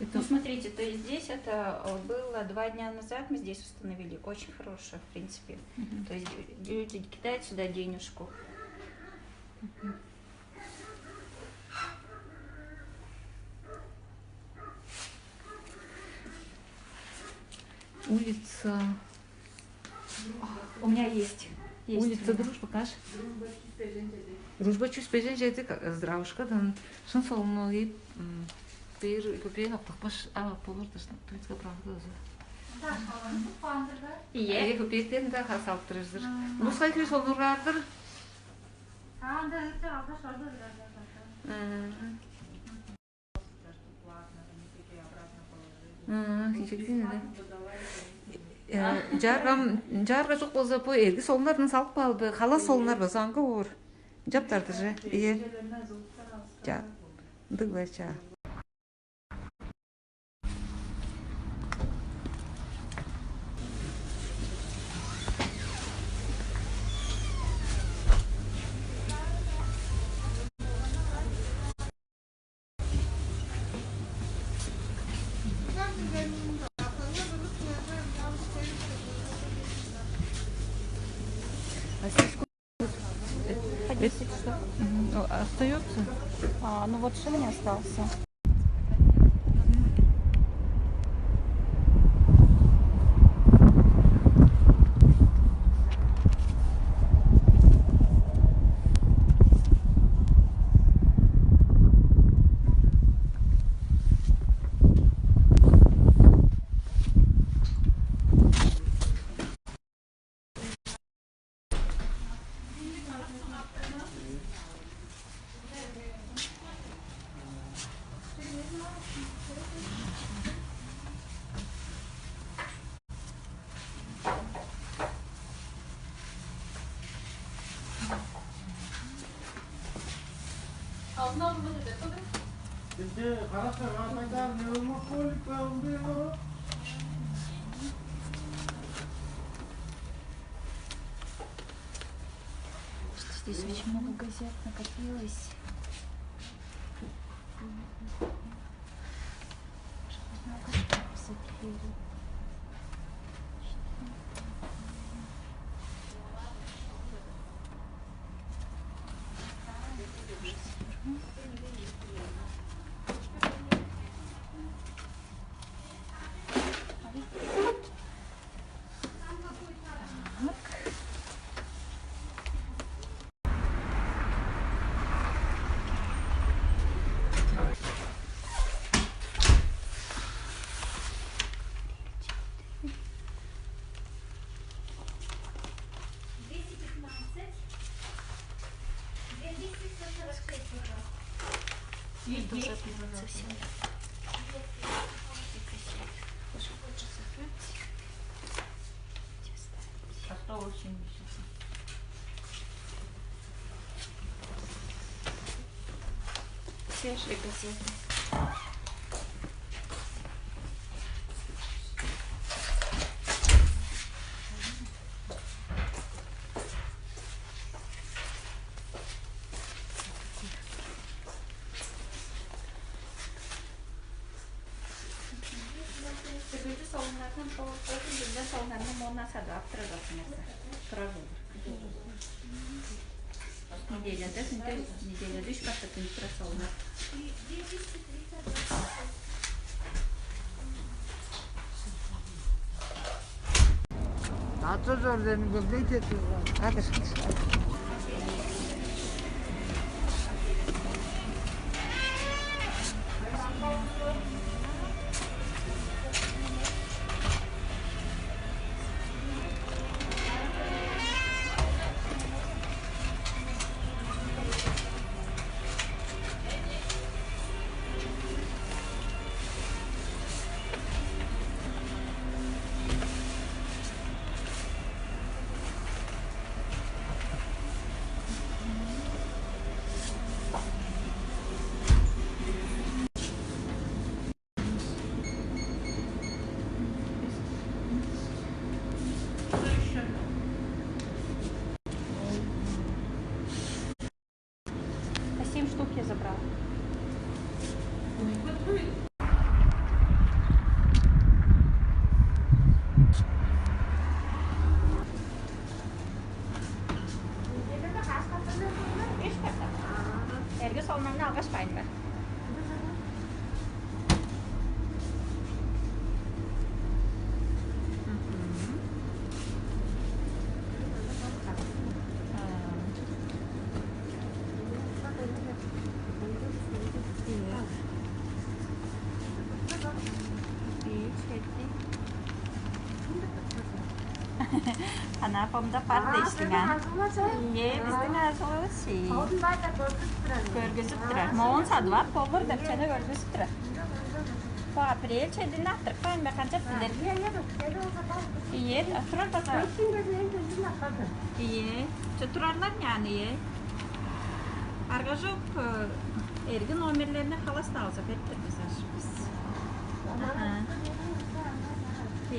Ну, смотрите, то есть здесь это было 2 дня назад, мы здесь установили. Очень хорошее, в принципе. То есть люди кидают сюда денежку. Улица. У меня есть. Улица Дружба, каш? Дружба чуть пеженжеди здравушкадан. Шын солну еп көпейін оқтықпаш повырдышын туйтқа правда. Ие. Көпейіктен де салып тұрыждыр. Нұсқай көй солнырғардыр. Жарға жоқ болса по елгі солнарын салып қалды. Қала солнар басаңғы ор. Жаптарды же. Ие. Жа. Дыглача. Остается? Ну вот что мне остался. Здесь очень много газет накопилось. Свежие газеты. Неделя, дышь как-то ты не просолна. Atatürk'ün göbeği Hadi. По 7 штук я забрала. Ergi solunamını alğaç payın var. Ana pomda parda iştiğen. İyi, bizden azılı şey. Görgüzüp durar. Moğun sadı var, polur da çene görgüzüp durar. Bu aprel çedini attırıp koyun be kanca bilir. İyi, oturur da sonra. İyi, çötürarlar yani iyi. Arkadaşlar, ergin nomerlerini halas da alacak ettir bize.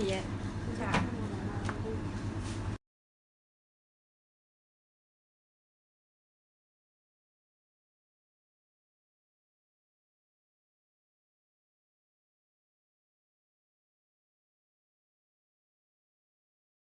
İyi, çağır.